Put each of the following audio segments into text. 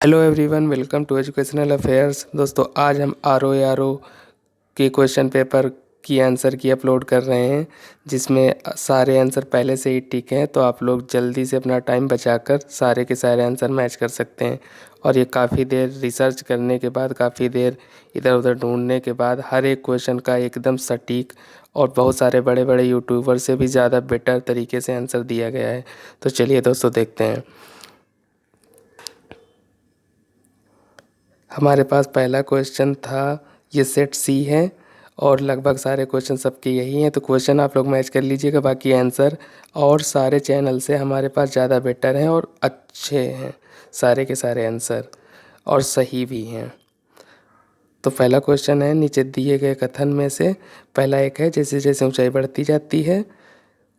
Hello everyone, welcome to educational affairs. दोस्तों, आज हम आर ओ के क्वेश्चन पेपर की आंसर की अपलोड कर रहे हैं, जिसमें सारे आंसर पहले से ही टिक हैं। तो आप लोग जल्दी से अपना टाइम बचाकर सारे के सारे आंसर मैच कर सकते हैं। और ये काफ़ी देर रिसर्च करने के बाद, काफ़ी देर इधर उधर ढूंढने के बाद हर एक क्वेश्चन का एकदम सटीक और बहुत सारे बड़े बड़े यूट्यूबर से भी ज़्यादा बेटर तरीके से आंसर दिया गया है। तो चलिए दोस्तों, देखते हैं। हमारे पास पहला क्वेश्चन था, ये सेट सी है और लगभग सारे क्वेश्चन सबके यही हैं। तो क्वेश्चन आप लोग मैच कर लीजिएगा, बाकी आंसर और सारे चैनल से हमारे पास ज़्यादा बेटर हैं और अच्छे हैं सारे के सारे आंसर, और सही भी हैं। तो पहला क्वेश्चन है, नीचे दिए गए कथन में से पहला एक है, जैसे जैसे ऊंचाई बढ़ती जाती है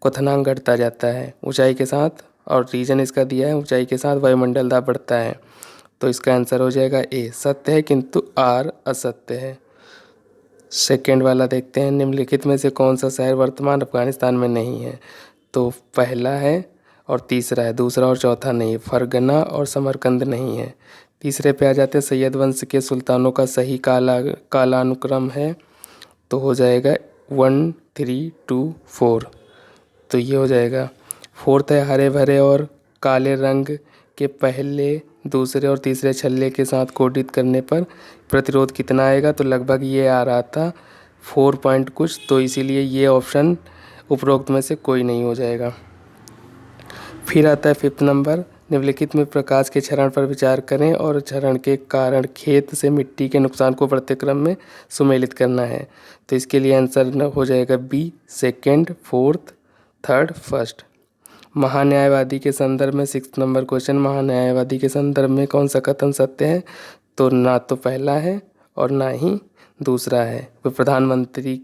क्वथनांक घटता जाता है ऊंचाई के साथ, और रीजन इसका दिया है ऊंचाई के साथ वायुमंडल दाब बढ़ता है। तो इसका आंसर हो जाएगा ए, सत्य है किंतु आर असत्य है। सेकेंड वाला देखते हैं, निम्नलिखित में से कौन सा शहर वर्तमान अफगानिस्तान में नहीं है। तो पहला है और तीसरा है, दूसरा और चौथा नहीं है। फरगना और समरकंद नहीं है। तीसरे पे आ जाते हैं, सैयद वंश के सुल्तानों का सही कालानुक्रम है। तो हो जाएगा 1 3 2 4। तो ये हो जाएगा। फोर्थ है, हरे भरे और काले रंग के पहले, दूसरे और तीसरे छल्ले के साथ कोडित करने पर प्रतिरोध कितना आएगा। तो लगभग ये आ रहा था 4 पॉइंट कुछ, तो इसीलिए ये ऑप्शन उपरोक्त में से कोई नहीं हो जाएगा। फिर आता है फिफ्थ नंबर, निम्नलिखित में प्रकाश के क्षरण पर विचार करें और क्षरण के कारण खेत से मिट्टी के नुकसान को बढ़ते क्रम में सुमेलित करना है। तो इसके लिए आंसर हो जाएगा B, second, fourth, third, first. महान्यायवादी के संदर्भ में सिक्स नंबर क्वेश्चन, महान्यायवादी के संदर्भ में कौन सा कथन सत्य है। तो ना तो पहला है और ना ही दूसरा है। वे प्रधानमंत्री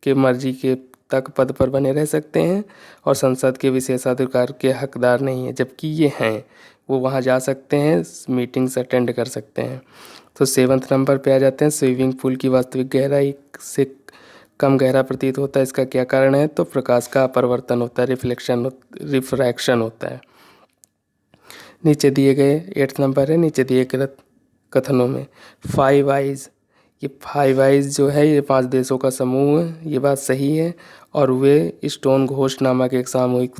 के मर्जी के तक पद पर बने रह सकते हैं और संसद के विशेषाधिकार के हकदार नहीं है, जबकि ये हैं, वो वहाँ जा सकते हैं, मीटिंग्स अटेंड कर सकते हैं। तो सेवन्थ नंबर पे आ जाते हैं, स्विमिंग पूल की वास्तविक गहराई से कम गहरा प्रतीत होता है, इसका क्या कारण है। तो प्रकाश का अपवर्तन होता है, रिफ्रैक्शन होता है। नीचे दिए गए एट्थ नंबर है, नीचे दिए गए कथनों में फाइव आइज, ये फाइव आइज जो है ये 5 देशों का समूह है, ये बात सही है। और वे स्टोन घोस्ट नामक एक सामूहिक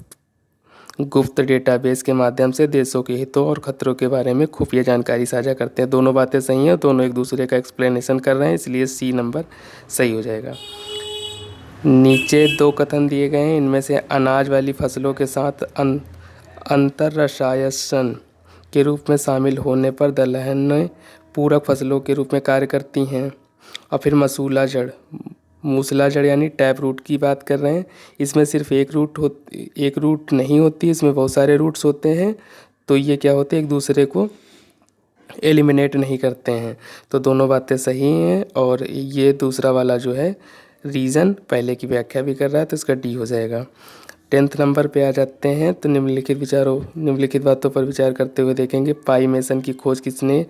गुप्त डेटाबेस के माध्यम से देशों के हितों और खतरों के बारे में खुफिया जानकारी साझा करते हैं। दोनों बातें सही हैं, दोनों एक दूसरे का एक्सप्लेनेशन कर रहे हैं, इसलिए सी नंबर सही हो जाएगा। नीचे दो कथन दिए गए हैं, इनमें से अनाज वाली फसलों के साथ अंतररासायन के रूप में शामिल होने पर दलहनें पूरक फसलों के रूप में कार्य करती हैं। और फिर मूसला जड़ यानी टैप रूट की बात कर रहे हैं। इसमें सिर्फ एक रूट नहीं होती, इसमें बहुत सारे रूट्स होते हैं। तो ये क्या होते हैं, एक दूसरे को एलिमिनेट नहीं करते हैं। तो दोनों बातें सही हैं। और ये दूसरा वाला जो है रीज़न पहले की व्याख्या भी कर रहा है, तो इसका डी हो जाएगा। 10th नंबर पे आ जाते हैं, तो निम्नलिखित बातों पर विचार करते हुए देखेंगे, पाई मेसन की खोज किसने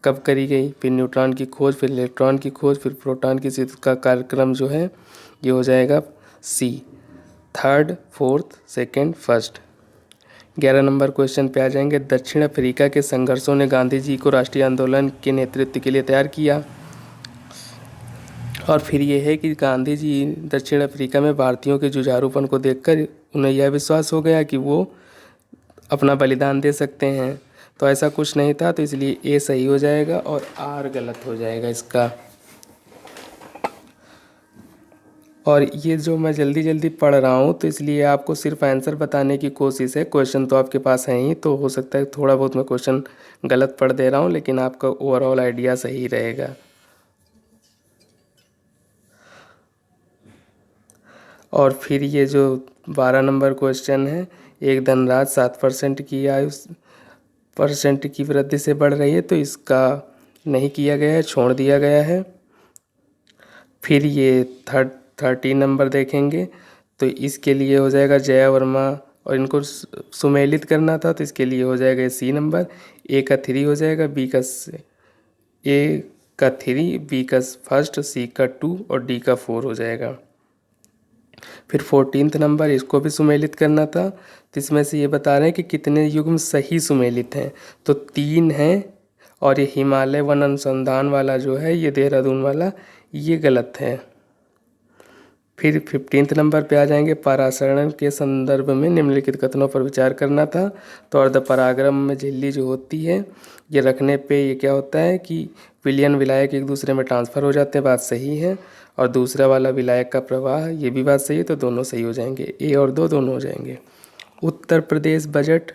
कब करी गई। फिर न्यूट्रॉन की खोज, फिर इलेक्ट्रॉन की खोज, फिर प्रोटॉन की स्थिति का कार्यक्रम जो है ये हो जाएगा C, third, fourth, second, first. 11 number question पे आ जाएंगे, दक्षिण अफ्रीका के संघर्षों ने गांधी जी को राष्ट्रीय आंदोलन के नेतृत्व के लिए तैयार किया। और फिर ये है कि गांधी जी दक्षिण अफ्रीका में भारतीयों के जुझारूपन को देखकर उन्हें यह विश्वास हो गया कि वो अपना बलिदान दे सकते हैं। तो ऐसा कुछ नहीं था, तो इसलिए ए सही हो जाएगा और आर गलत हो जाएगा इसका। और ये जो मैं जल्दी जल्दी पढ़ रहा हूँ, तो इसलिए आपको सिर्फ आंसर बताने की कोशिश है, क्वेश्चन तो आपके पास है ही, तो हो सकता है थोड़ा बहुत मैं क्वेश्चन गलत पढ़ दे रहा हूँ, लेकिन आपका ओवरऑल आइडिया सही रहेगा। और फिर ये जो 12 नंबर क्वेश्चन है, एक धनराज 7% की आयु परसेंट की वृद्धि से बढ़ रही है, तो इसका नहीं किया गया है, छोड़ दिया गया है। फिर ये 13 नंबर देखेंगे, तो इसके लिए हो जाएगा जया वर्मा, और इनको सुमेलित करना था, तो इसके लिए हो जाएगा सी नंबर। ए का 3 हो जाएगा, ए का 3, बी का फर्स्ट, सी का 2 और डी का 4 हो जाएगा। फिर 14th नंबर, इसको भी सुमेलित करना था, तो इसमें से ये बता रहे हैं कि कितने युग्म सही सुमेलित हैं। तो 3 हैं और ये हिमालय वन अनुसंधान वाला जो है, ये देहरादून वाला, ये गलत है। फिर 15 नंबर पे आ जाएंगे, परासरण के संदर्भ में निम्नलिखित कथनों पर विचार करना था। तो अर्धपरागम में झिल्ली जो होती है, ये रखने पे ये क्या होता है कि विलयन विलायक एक दूसरे में ट्रांसफ़र हो जाते हैं, बात सही है। और दूसरा वाला विलायक का प्रवाह, ये भी बात सही है, तो दोनों सही हो जाएंगे, ए और दो दोनों हो जाएंगे। उत्तर प्रदेश बजट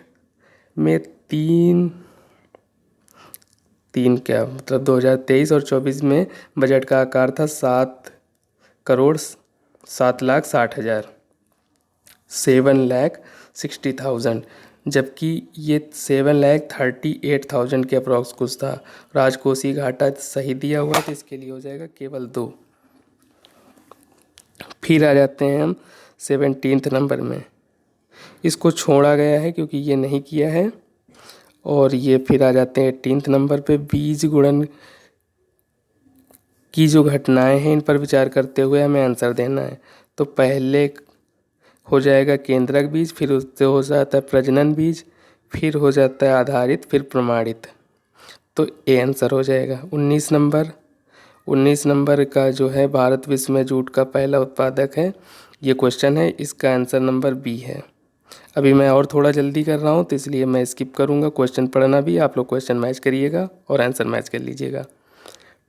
में तीन तीन क्या मतलब 2023 और 24 में बजट का आकार था 7,07,60,000, 7,60,000, जबकि ये 7,38,000 के अप्रॉक्स कुछ था। राजकोषीय घाटा सही दिया हुआ, तो इसके लिए हो जाएगा केवल 2। फिर आ जाते हैं हम 17 नंबर में, इसको छोड़ा गया है क्योंकि ये नहीं किया है। और ये फिर आ जाते हैं 18 नंबर पे, बीज गुणन की जो घटनाएं हैं इन पर विचार करते हुए हमें आंसर देना है। तो पहले हो जाएगा केंद्रक बीज, फिर उससे हो जाता है प्रजनन बीज, फिर हो जाता है आधारित, फिर प्रमाणित। तो ए आंसर हो जाएगा। 19 नंबर का जो है, भारत विश्व में जूट का पहला उत्पादक है, ये क्वेश्चन है, इसका आंसर नंबर बी है। अभी मैं और थोड़ा जल्दी कर रहा हूँ तो इसलिए मैं स्किप करूँगा क्वेश्चन पढ़ना भी, आप लोग क्वेश्चन मैच करिएगा और आंसर मैच कर लीजिएगा।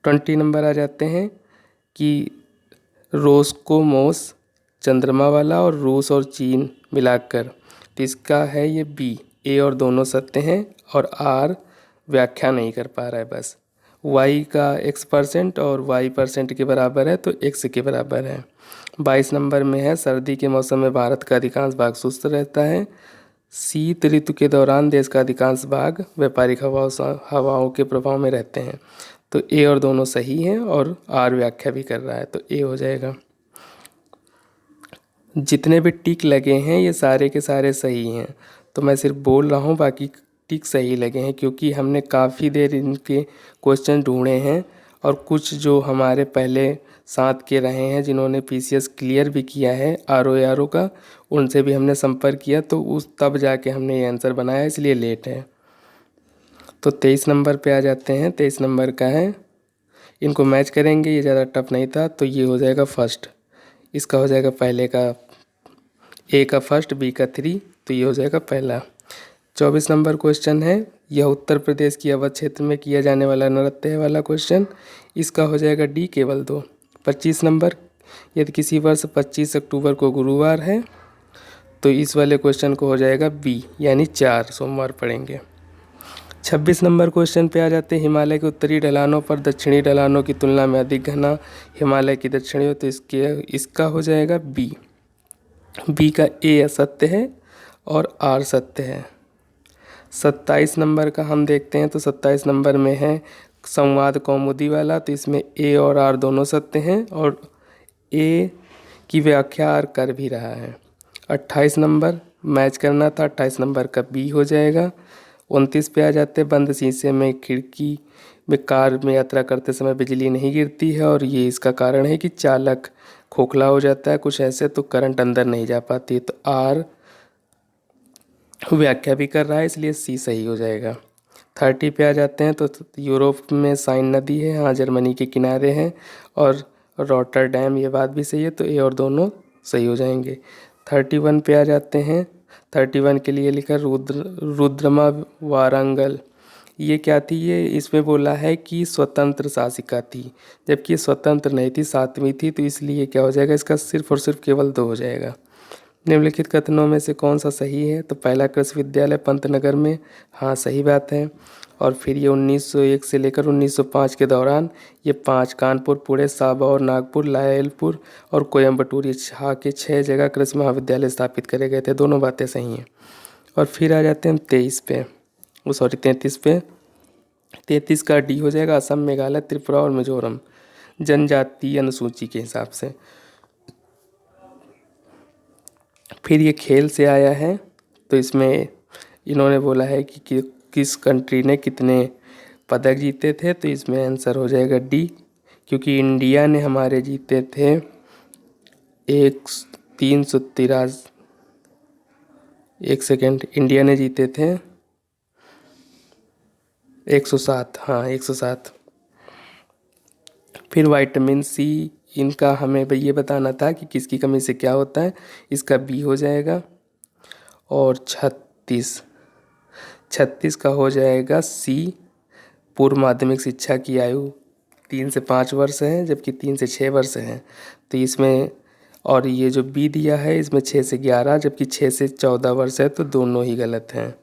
20 नंबर आ जाते हैं कि रोस्कोमोस चंद्रमा वाला और रूस और चीन मिलाकर, तो इसका है ये बी, ए और दोनों सत्य हैं, और आर व्याख्या नहीं कर पा रहा है बस। वाई का x% और y% के बराबर है, तो x के बराबर है। 22 नंबर में है, सर्दी के मौसम में भारत का अधिकांश भाग सुस्त रहता है, शीत ऋतु के दौरान देश का अधिकांश भाग व्यापारिक हवाओं के प्रभाव में रहते हैं। तो ए और दोनों सही हैं, और आर व्याख्या भी कर रहा है, तो ए हो जाएगा। जितने भी टिक लगे हैं ये सारे के सारे सही हैं, तो मैं सिर्फ बोल रहा हूँ, बाकी टिक सही लगे हैं क्योंकि हमने काफ़ी देर इनके क्वेश्चन ढूंढे हैं। और कुछ जो हमारे पहले साथ के रहे हैं जिन्होंने पीसीएस क्लियर भी किया है आरओ का, उनसे भी हमने संपर्क किया, तो उस तब जाके हमने ये आंसर बनाया, इसलिए लेट है। तो 23 नंबर पे आ जाते हैं। 23 नंबर का है, इनको मैच करेंगे, ये ज़्यादा टफ नहीं था, तो ये हो जाएगा फर्स्ट। इसका हो जाएगा पहले का, ए का फर्स्ट, बी का 3, तो ये हो जाएगा पहला। 24 नंबर क्वेश्चन है, यह उत्तर प्रदेश की अवध क्षेत्र में किया जाने वाला नृत्य है वाला क्वेश्चन, इसका हो जाएगा डी, केवल 2। 25 नंबर, यदि किसी वर्ष 25 अक्टूबर को गुरुवार है, तो इस वाले क्वेश्चन को हो जाएगा बी, यानी 4 सोमवार पड़ेंगे। 26 नंबर क्वेश्चन पे आ जाते हैं, हिमालय के उत्तरी ढलानों पर दक्षिणी ढलानों की तुलना में अधिक घना हिमालय की दक्षिणी हो, तो इसका हो जाएगा बी। बी का ए असत्य है और आर सत्य है। 27 नंबर का हम देखते हैं, तो 27 नंबर में है संवाद कौमुदी वाला, तो इसमें ए और आर दोनों सत्य हैं, और ए की व्याख्या आर कर भी रहा है। 28 नंबर मैच करना था, 28 नंबर का बी हो जाएगा। 29 पे आ जाते हैं, बंद शीशे में खिड़की में कार में यात्रा करते समय बिजली नहीं गिरती है, और ये इसका कारण है कि चालक खोखला हो जाता है, कुछ ऐसे, तो करंट अंदर नहीं जा पाती। तो आर व्याख्या भी कर रहा है, इसलिए सी सही हो जाएगा। 30 पे आ जाते हैं, तो यूरोप में साइन नदी है, हाँ जर्मनी के किनारे हैं, और रॉटरडैम, ये बात भी सही है, तो ए और दोनों सही हो जाएंगे। 31 पे आ जाते हैं, 31 के लिए लिखा रुद्रमा वारंगल, ये क्या थी, ये इसमें बोला है कि स्वतंत्र शासिका थी, जबकि ये स्वतंत्र नहीं थी, 7वीं थी, तो इसलिए क्या हो जाएगा, इसका सिर्फ और सिर्फ केवल 2 हो जाएगा। निम्नलिखित कथनों में से कौन सा सही है, तो पहला कृषि विद्यालय पंतनगर में, हाँ सही बात है। और फिर ये 1901 से लेकर 1905 के दौरान ये 5 कानपुर, पुणे, साबा, नागपुर, लायलपुर और कोयम्बटूर, ये 6 जगह कृषि महाविद्यालय स्थापित करे गए थे, दोनों बातें सही हैं। और फिर आ जाते हैं 23 पे, 33 पे। 33 का डी हो जाएगा, असम, मेघालय, त्रिपुरा और मिजोरम जनजातीय अनुसूची के हिसाब से। फिर ये खेल से आया है, तो इसमें इन्होंने बोला है कि किस कंट्री ने कितने पदक जीते थे, तो इसमें आंसर हो जाएगा डी, क्योंकि इंडिया ने हमारे जीते थे 383, एक सेकेंड, इंडिया ने जीते थे 107, हाँ 107। फिर विटामिन सी, इनका हमें ये बताना था कि किसकी कमी से क्या होता है, इसका बी हो जाएगा। और 36, 36 का हो जाएगा सी। पूर्व माध्यमिक शिक्षा की आयु 3 से 5 वर्ष है, जबकि 3 से 6 वर्ष है। तो इसमें, और ये जो बी दिया है इसमें 6 से 11, जबकि 6 से 14 वर्ष है, तो दोनों ही गलत हैं।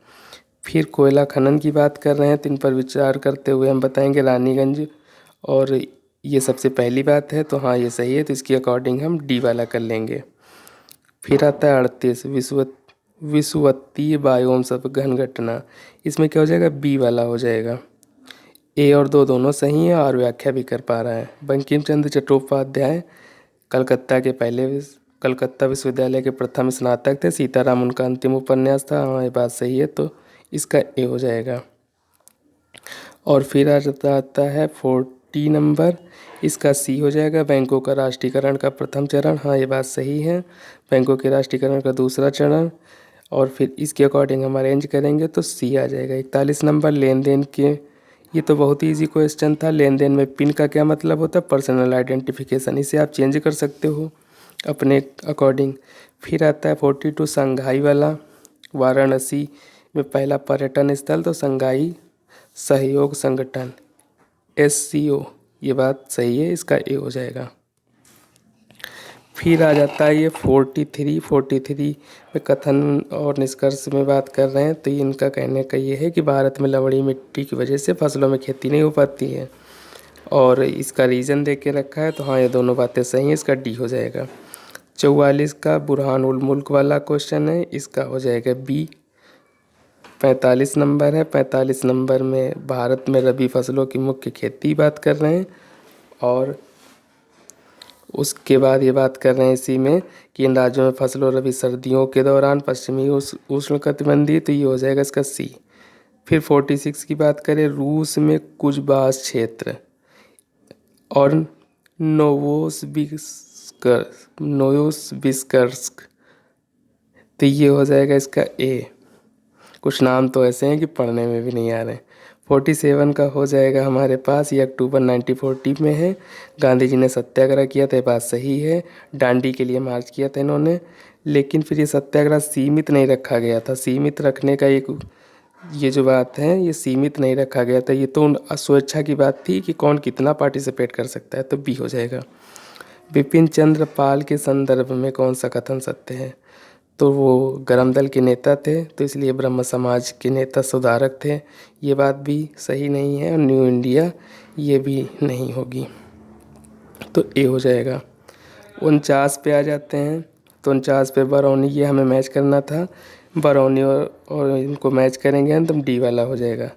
फिर कोयला खनन की बात कर रहे हैं, तो इन पर विचार करते हुए हम बताएंगे रानीगंज, और ये सबसे पहली बात है, तो हाँ ये सही है, तो इसके अकॉर्डिंग हम डी वाला कर लेंगे। फिर आता है 38, विषुवतीय बायोम सब घन घटना, इसमें क्या हो जाएगा, बी वाला हो जाएगा। ए और दो दोनों सही हैं और व्याख्या भी कर पा रहा है। बंकिम चंद्र चट्टोपाध्याय कलकत्ता के कलकत्ता विश्वविद्यालय के प्रथम स्नातक थे। सीताराम उनका अंतिम उपन्यास था, हाँ ये बात सही है, तो इसका ए हो जाएगा। और फिर आता है 40 नंबर, इसका सी हो जाएगा। बैंकों का राष्ट्रीयकरण का प्रथम चरण, हाँ ये बात सही है। बैंकों के राष्ट्रीयकरण का दूसरा चरण, और फिर इसके अकॉर्डिंग हम अरेंज करेंगे तो सी आ जाएगा। 41 नंबर, लेन देन के, ये तो बहुत ही ईजी क्वेश्चन था। लेन देन में पिन का क्या मतलब होता है, पर्सनल आइडेंटिफिकेशन, इसे आप चेंज कर सकते हो अपने अकॉर्डिंग। फिर आता है 42 संघाई वाला, वाराणसी में पहला पर्यटन स्थल, तो संघाई सहयोग संगठन SCO, ये बात सही है, इसका ए हो जाएगा। फिर आ जाता है ये 43 में कथन और निष्कर्ष में बात कर रहे हैं, तो इनका कहने का ये है कि भारत में लवणीय मिट्टी की वजह से फसलों में खेती नहीं हो पाती है, और इसका रीज़न दे के रखा है, तो हाँ ये दोनों बातें सही हैं, इसका डी हो जाएगा। 44 का बुरहान उल मुल्क वाला क्वेश्चन है, इसका हो जाएगा बी। 45 नंबर है, 45 नंबर में भारत में रबी फसलों की मुख्य खेती बात कर रहे हैं, और उसके बाद ये बात कर रहे हैं इसी में कि इन राज्यों में फसलों रबी सर्दियों के दौरान पश्चिमी उष्णकटिबंधीय, तो ये हो जाएगा इसका सी। फिर 46 की बात करें, रूस में कुजबास क्षेत्र और नोवोसिबिर्स्क, तो ये हो जाएगा इसका ए। कुछ नाम तो ऐसे हैं कि पढ़ने में भी नहीं आ रहे हैं। 47 का हो जाएगा हमारे पास, ये अक्टूबर 1940 में है। गांधी जी ने सत्याग्रह किया था, ये बात सही है। दांडी के लिए मार्च किया था इन्होंने, लेकिन फिर ये सत्याग्रह सीमित नहीं रखा गया था। सीमित रखने का एक, ये जो बात है ये सीमित नहीं रखा गया था, ये तो स्वेच्छा की बात थी कि कौन कितना पार्टिसिपेट कर सकता है, तो बी हो जाएगा। बिपिन चंद्र पाल के संदर्भ में कौन सा कथन सत्य है, तो वो गरम दल के नेता थे, तो इसलिए ब्रह्म समाज के नेता सुधारक थे, ये बात भी सही नहीं है। और न्यू इंडिया ये भी नहीं होगी, तो ए हो जाएगा। 49 पे आ जाते हैं, तो 49 पे बरौनी, ये हमें मैच करना था। बरौनी और इनको मैच करेंगे तो डी वाला हो जाएगा।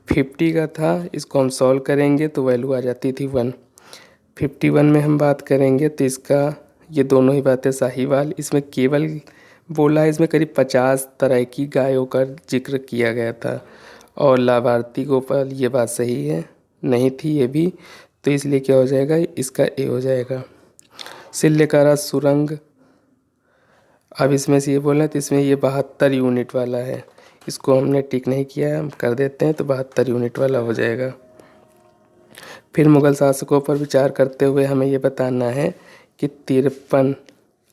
50 का था, इसको हम सॉल्व करेंगे तो वैल्यू आ जाती थी 1। 51 में हम बात करेंगे तो इसका, ये दोनों ही बातें साहीवाल, इसमें केवल बोला है, इसमें करीब 50 तरह की गायों का जिक्र किया गया था, और लाभार्थी गोपाल, ये बात सही है, नहीं थी ये भी, तो इसलिए क्या हो जाएगा, इसका ए हो जाएगा। सिल्लेकारा सुरंग, अब इसमें से ये बोला तो इसमें ये 72 यूनिट वाला है, इसको हमने टिक नहीं किया है, हम कर देते हैं, तो 72 यूनिट वाला हो जाएगा। फिर मुग़ल शासकों पर विचार करते हुए हमें ये बताना है कि 53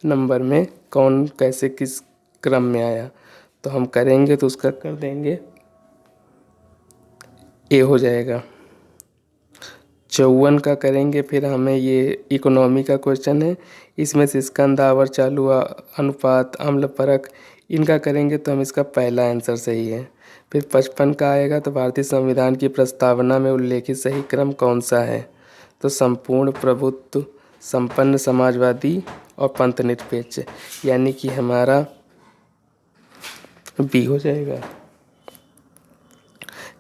नंबर में कौन कैसे किस क्रम में आया, तो हम करेंगे तो उसका कर देंगे, ए हो जाएगा। 54 का करेंगे, फिर हमें ये इकोनॉमी का क्वेश्चन है, इसमें से स्कंद आवर चालू अनुपात अम्ल परक, इनका करेंगे तो हम इसका पहला आंसर सही है। फिर 55 का आएगा, तो भारतीय संविधान की प्रस्तावना में उल्लेखित सही क्रम कौन सा है, तो संपूर्ण प्रभुत्व, संपन्न समाजवादी और पंथ निरपेक्ष, यानी कि हमारा बी हो जाएगा।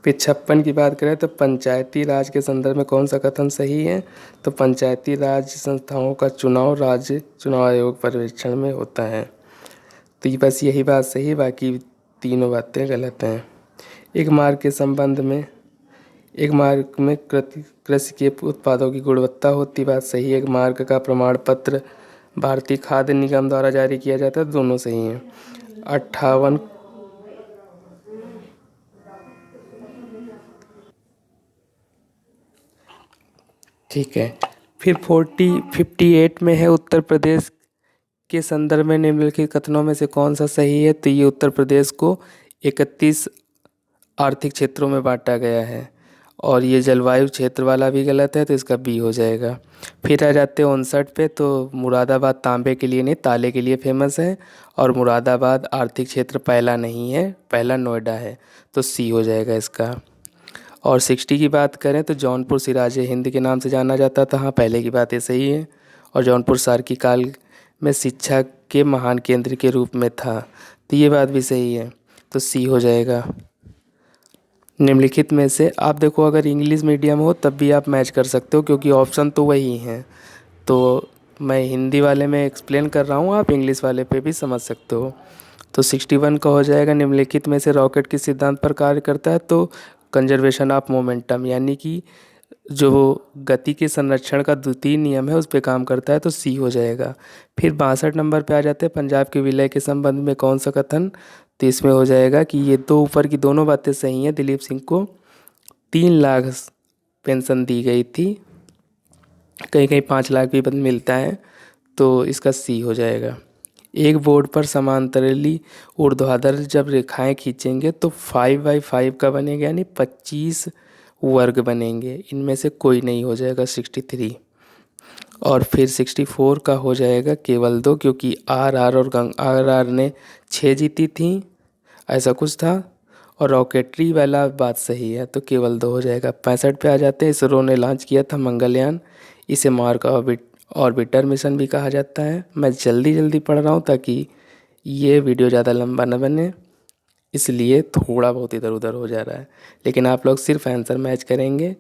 फिर 56 की बात करें तो पंचायती राज के संदर्भ में कौन सा कथन सही है, तो पंचायती राज संस्थाओं का चुनाव राज्य चुनाव आयोग पर्यवेक्षण में होता है, तो ये बस यही बात सही है, बाकी तीनों बातें गलत हैं। एक मार्ग के संबंध में, एक मार्ग में कृषि के उत्पादों की गुणवत्ता होती, बात सही है। एक मार्ग का प्रमाण पत्र भारतीय खाद्य निगम द्वारा जारी किया जाता है, दोनों सही हैं। 58 ठीक है। फिर 58 में है उत्तर प्रदेश के संदर्भ में निम्नलिखित कथनों में से कौन सा सही है। तो ये उत्तर प्रदेश को 31 आर्थिक क्षेत्रों में बांटा गया है और ये जलवायु क्षेत्र वाला भी गलत है, तो इसका बी हो जाएगा। फिर आ जाते हैं 59 पे। तो मुरादाबाद तांबे के लिए नहीं, ताले के लिए फेमस है और मुरादाबाद आर्थिक क्षेत्र पहला नहीं है, पहला नोएडा है, तो सी हो जाएगा इसका। और 60 की बात करें तो जौनपुर सिराज हिंद के नाम से जाना जाता था। हाँ, पहले की बात ये सही है। और जौनपुर सार्की काल में शिक्षा के महान केंद्र के रूप में था, तो ये बात भी सही है, तो सी हो जाएगा। निम्नलिखित में से आप देखो, अगर इंग्लिश मीडियम हो तब भी आप मैच कर सकते हो क्योंकि ऑप्शन तो वही हैं। तो मैं हिंदी वाले में एक्सप्लेन कर रहा हूँ, आप इंग्लिश वाले पे भी समझ सकते हो। तो 61 का हो जाएगा। निम्नलिखित में से रॉकेट किस सिद्धांत पर कार्य करता है। तो कंजर्वेशन ऑफ मोमेंटम, यानी कि जो गति के संरक्षण का द्वितीय नियम है उस पे काम करता है, तो सी हो जाएगा। फिर 62 नंबर पे आ जाते हैं पंजाब के विलय के संबंध में कौन सा कथन। तो इसमें हो जाएगा कि ये दो ऊपर की दोनों बातें सही हैं। दिलीप सिंह को 3 लाख पेंशन दी गई थी, कहीं कहीं 5 लाख भी मिलता है, तो इसका सी हो जाएगा। एक बोर्ड पर समांतरली ऊर्ध्वाधर जब रेखाएं खींचेंगे तो 5/5 का बनेगा, यानी 25 वर्ग बनेंगे। इनमें से कोई नहीं हो जाएगा 63। और फिर 64 का हो जाएगा केवल 2, क्योंकि आर आर ने 6 जीती थी, ऐसा कुछ था। और रॉकेटरी वाला बात सही है, तो केवल 2 हो जाएगा। 65 पे आ जाते हैं। इसरो ने लॉन्च किया था मंगलयान, इसे मार्क ऑर्बिटर मिशन भी कहा जाता है। मैं जल्दी जल्दी पढ़ रहा हूँ ताकि ये वीडियो ज़्यादा लंबा न बने, इसलिए थोड़ा बहुत इधर उधर हो जा रहा है, लेकिन आप लोग सिर्फ आंसर मैच करेंगे,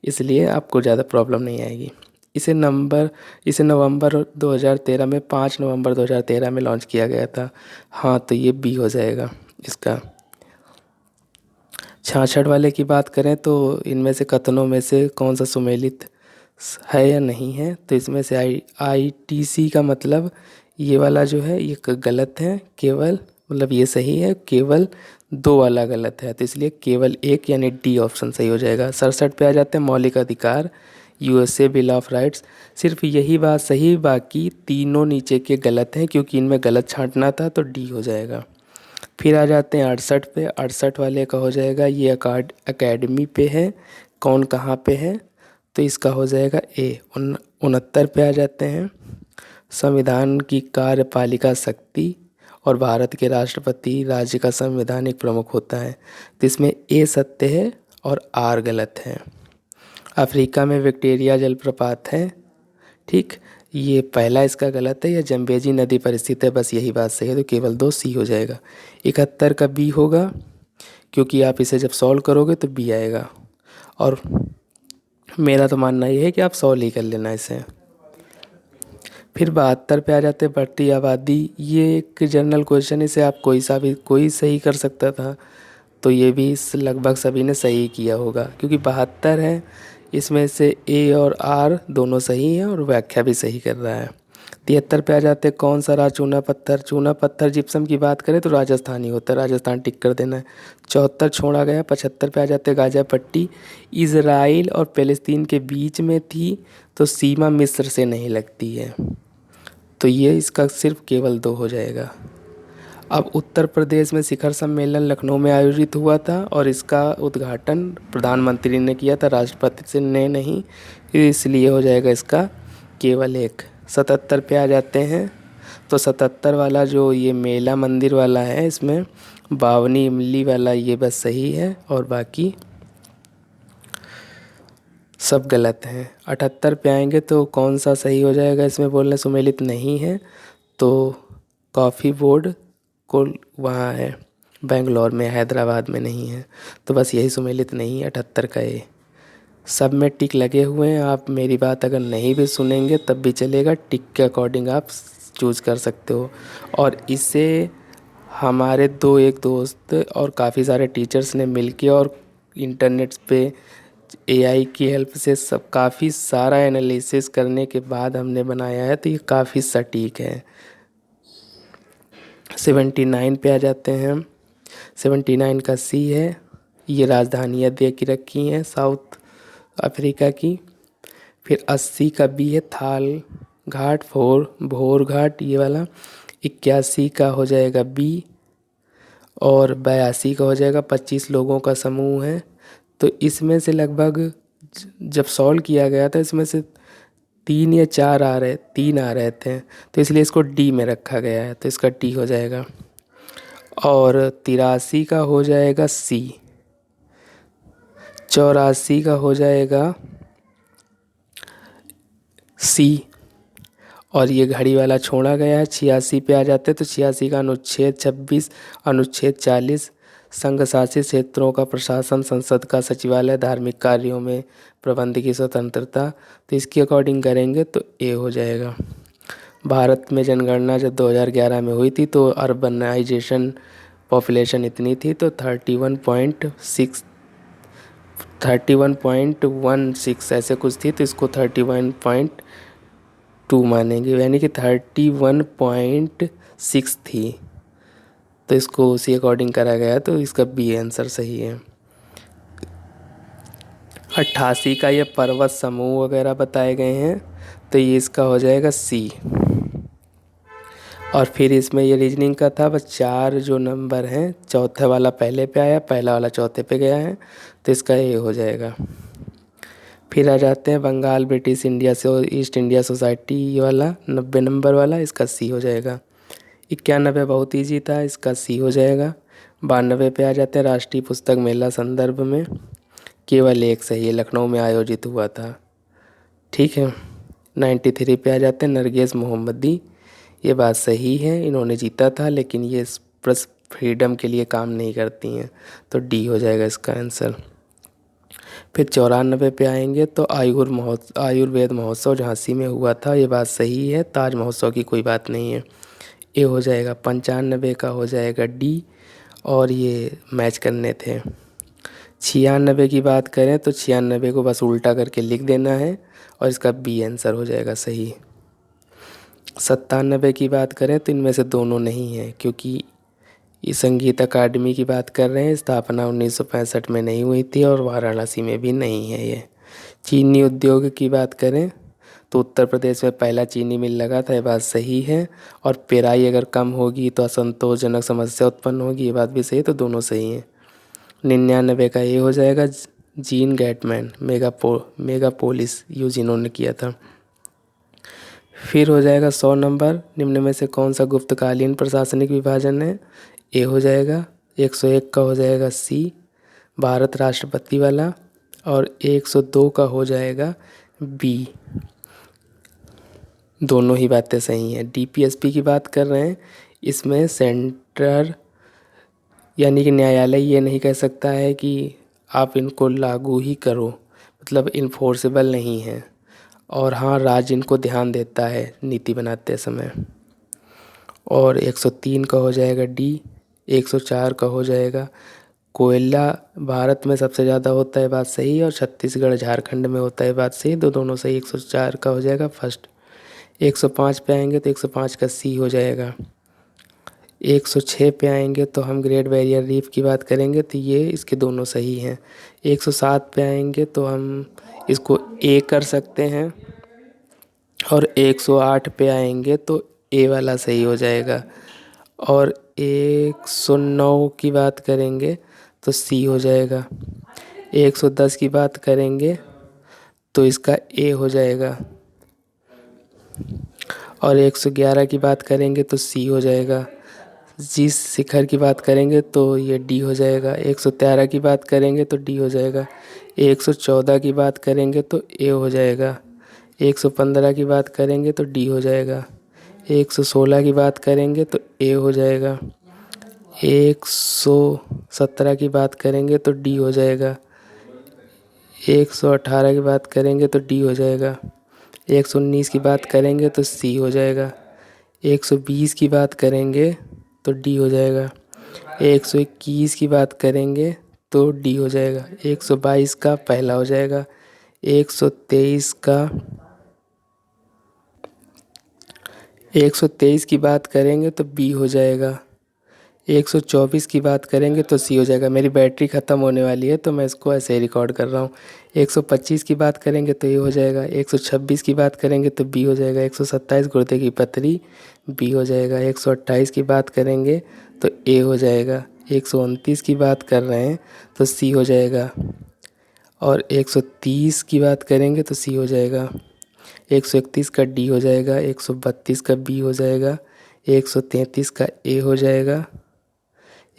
इसलिए आपको ज़्यादा प्रॉब्लम नहीं आएगी। इसे नवंबर 2013 में 5 नवंबर 2013 में लॉन्च किया गया था। हाँ, तो ये बी हो जाएगा इसका। 66 वाले की बात करें तो इनमें से कथनों में से कौन सा सुमेलित है या नहीं है। तो इसमें से ITC का मतलब ये वाला जो है ये गलत है, केवल मतलब ये सही है, केवल 2 वाला गलत है, तो इसलिए केवल 1 यानी डी ऑप्शन सही हो जाएगा। 67 पे आ जाते हैं मौलिक अधिकार, USA बिल ऑफ राइट्स। सिर्फ यही बात सही, बाकी तीनों नीचे के गलत हैं क्योंकि इनमें गलत छांटना था, तो डी हो जाएगा। फिर आ जाते हैं 68 पे। 68 वाले का हो जाएगा ये अकेडमी पे है, कौन कहाँ पे है, तो इसका हो जाएगा ए। 69 पे आ जाते हैं संविधान की कार्यपालिका शक्ति और भारत के राष्ट्रपति राज्य का संवैधानिक प्रमुख होता है, तो इसमें ए सत्य है और आर गलत है। अफ्रीका में विक्टोरिया जलप्रपात है, ठीक, ये पहला इसका गलत है, या जम्बेजी नदी पर स्थित है, बस यही बात सही है, तो केवल 2 सी हो जाएगा। 71 का बी होगा क्योंकि आप इसे जब सॉल्व करोगे तो बी आएगा, और मेरा तो मानना ये है कि आप सॉल्व ही कर लेना इसे। फिर 72 पे आ जाते हैं बढ़ती आबादी। ये एक जनरल क्वेश्चन, इसे आप कोई सही कर सकता था, तो ये भी लगभग सभी ने सही किया होगा क्योंकि 72 है, इसमें से ए और आर दोनों सही हैं और व्याख्या भी सही कर रहा है। 73 पे आ जाते हैं कौन सा राज चूना पत्थर जिप्सम की बात करें तो राजस्थानी होता है, राजस्थान टिक कर देना है। 74 छोड़ा गया। 75 पे आ जाते हैं गाजा पट्टी, इज़राइल और फ़लस्तीन के बीच में थी, तो सीमा मिस्र से नहीं लगती है, तो ये इसका सिर्फ केवल 2 हो जाएगा। अब उत्तर प्रदेश में शिखर सम्मेलन लखनऊ में आयोजित हुआ था और इसका उद्घाटन प्रधानमंत्री ने किया था, राष्ट्रपति से ने नहीं, इसलिए हो जाएगा इसका केवल 1। 77 पे आ जाते हैं। तो 77 वाला जो ये मेला मंदिर वाला है, इसमें बावनी इमली वाला ये बस सही है और बाकी सब गलत हैं। 78 पे आएंगे तो कौन सा सही हो जाएगा, इसमें बोलने सुमेलित नहीं है, तो कॉफ़ी बोर्ड को वहाँ है बेंगलोर में, हैदराबाद में नहीं है, तो बस यही सुमेलित नहीं है 78 का ये। सब में टिक लगे हुए हैं, आप मेरी बात अगर नहीं भी सुनेंगे तब भी चलेगा, टिक के अकॉर्डिंग आप चूज़ कर सकते हो। और इसे हमारे एक दोस्त और काफ़ी सारे टीचर्स ने मिलके और इंटरनेट पे AI की हेल्प से सब काफ़ी सारा एनालिसिस करने के बाद हमने बनाया है, तो ये काफ़ी सटीक है। 79 पे आ जाते हैं हम। 79 का सी है, ये राजधानियाँ दे के रखी हैं साउथ अफ्रीका की। फिर 80 का बी है थाल घाट, भोर घाट ये वाला। 81 का हो जाएगा बी, और 82 का हो जाएगा 25 लोगों का समूह है। तो इसमें से लगभग जब सॉल्व किया गया था इसमें से 3 आ रहे थे, तो इसलिए इसको डी में रखा गया है, तो इसका डी हो जाएगा। और 83 का हो जाएगा सी, 84 का हो जाएगा सी, और ये घड़ी वाला छोड़ा गया है। 86 पे आ जाते हैं, तो 86 का अनुच्छेद 26, अनुच्छेद 40 संघ शासित क्षेत्रों का प्रशासन, संसद का सचिवालय, धार्मिक कार्यों में प्रबंध की स्वतंत्रता, तो इसके अकॉर्डिंग करेंगे तो ए हो जाएगा। भारत में जनगणना जब 2011 में हुई थी तो अर्बनाइजेशन पॉपुलेशन इतनी थी, तो 31.16 ऐसे कुछ थी, तो इसको 31.2 मानेंगे, यानी कि 31.6 थी, तो इसको उसी अकॉर्डिंग करा गया, तो इसका बी आंसर सही है। 88 का ये पर्वत समूह वगैरह बताए गए हैं, तो ये इसका हो जाएगा सी। और फिर इसमें ये रीजनिंग का था, बस 4 जो नंबर हैं, चौथे वाला पहले पे आया, पहला वाला चौथे पे गया है, तो इसका ए हो जाएगा। फिर आ जाते हैं बंगाल ब्रिटिश इंडिया से ईस्ट इंडिया सोसाइटी वाला 90 नंबर वाला, इसका सी हो जाएगा। 91 बहुत ईजी था, इसका सी हो जाएगा। 92 पे आ जाते हैं राष्ट्रीय पुस्तक मेला संदर्भ में, केवल एक सही है, लखनऊ में आयोजित हुआ था, ठीक है। 93 पे आ जाते हैं नरगिस मोहम्मदी, ये बात सही है, इन्होंने जीता था, लेकिन ये प्रेस फ्रीडम के लिए काम नहीं करती हैं, तो डी हो जाएगा इसका आंसर। फिर 94 पे आएंगे तो आयुर्वेद महोत्सव झांसी में हुआ था, ये बात सही है, ताज महोत्सव की कोई बात नहीं है, ये हो जाएगा। 95 का हो जाएगा डी, और ये मैच करने थे। 96 की बात करें तो 96 को बस उल्टा करके लिख देना है, और इसका बी आंसर हो जाएगा सही। 97 की बात करें तो इनमें से दोनों नहीं है, क्योंकि ये संगीत अकादमी की बात कर रहे हैं, स्थापना 1965 में नहीं हुई थी, और वाराणसी में भी नहीं है ये। चीनी उद्योग की बात करें तो उत्तर प्रदेश में पहला चीनी मिल लगा था, ये बात सही है। और पेराई अगर कम होगी तो असंतोषजनक समस्या उत्पन्न होगी, ये बात भी सही है, तो दोनों सही हैं। 99 का ये हो जाएगा जीन गैटमैन, मेगापोलिस यूज इन्होंने किया था। फिर हो जाएगा 100 नंबर, निम्न में से कौन सा गुप्तकालीन प्रशासनिक विभाजन है, ए हो जाएगा। 101 का हो जाएगा सी, भारत राष्ट्रपति वाला, और 102 का हो जाएगा बी, दोनों ही बातें सही हैं। डीपीएसपी की बात कर रहे हैं, इसमें सेंटर यानी कि न्यायालय ये नहीं कह सकता है कि आप इनको लागू ही करो, मतलब इन्फोर्सेबल नहीं है, और हाँ राज्य इनको ध्यान देता है नीति बनाते समय। और 103 का हो जाएगा डी, 104 का हो जाएगा कोयला भारत में सबसे ज़्यादा होता है, बात सही है, और छत्तीसगढ़ झारखंड में होता है, बात सही, तो दोनों सही। 104 का हो जाएगा फर्स्ट। 105 पे आएंगे तो 105 का सी हो जाएगा। 106 पे आएंगे तो हम ग्रेट बैरियर रीफ की बात करेंगे, तो ये इसके दोनों सही हैं। 107 पे आएंगे तो हम इसको ए कर सकते हैं, और 108 पे आएंगे तो ए वाला सही हो जाएगा। और 109 की बात करेंगे तो सी हो जाएगा। 110 की बात करेंगे तो इसका ए हो जाएगा, और 111 की बात करेंगे तो सी हो जाएगा। जिस शिखर की बात करेंगे तो ये डी हो जाएगा। 113 की बात करेंगे तो डी हो जाएगा। 114 की बात करेंगे तो ए हो जाएगा। 115 की बात करेंगे तो डी हो जाएगा। 116 की बात करेंगे तो ए हो जाएगा। 117 की बात करेंगे तो डी हो जाएगा। 118 की बात करेंगे तो डी हो जाएगा। 119 की बात करेंगे तो सी हो जाएगा। 120 की बात करेंगे तो डी हो जाएगा। 121 की बात करेंगे तो डी हो जाएगा। 122 का पहला हो जाएगा। 123 की बात करेंगे तो बी हो जाएगा। 124 की बात करेंगे तो सी हो जाएगा। मेरी बैटरी ख़त्म होने वाली है तो मैं इसको ऐसे ही रिकॉर्ड कर रहा हूँ। 125 की बात करेंगे तो ए हो जाएगा। 126 की बात करेंगे तो बी हो जाएगा। 127 गुर्दे की पथरी, बी हो जाएगा। 128 की बात करेंगे तो ए हो जाएगा। 129 की बात कर रहे हैं तो सी हो जाएगा। और 130 की बात करेंगे तो सी हो जाएगा। 131 का डी हो जाएगा। 132 का बी हो जाएगा। 133 का ए हो जाएगा।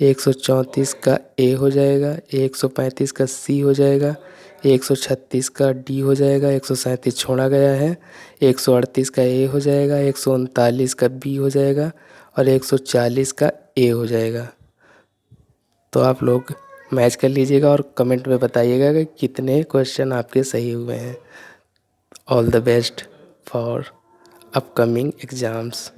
134 का ए हो जाएगा। 135 का सी हो जाएगा। 136 का डी हो जाएगा। 137 छोड़ा गया है। 138 का ए हो जाएगा। 139 का बी हो जाएगा और 140 का ए हो जाएगा। तो आप लोग मैच कर लीजिएगा और कमेंट में बताइएगा कि कितने क्वेश्चन आपके सही हुए हैं। All the best for upcoming exams.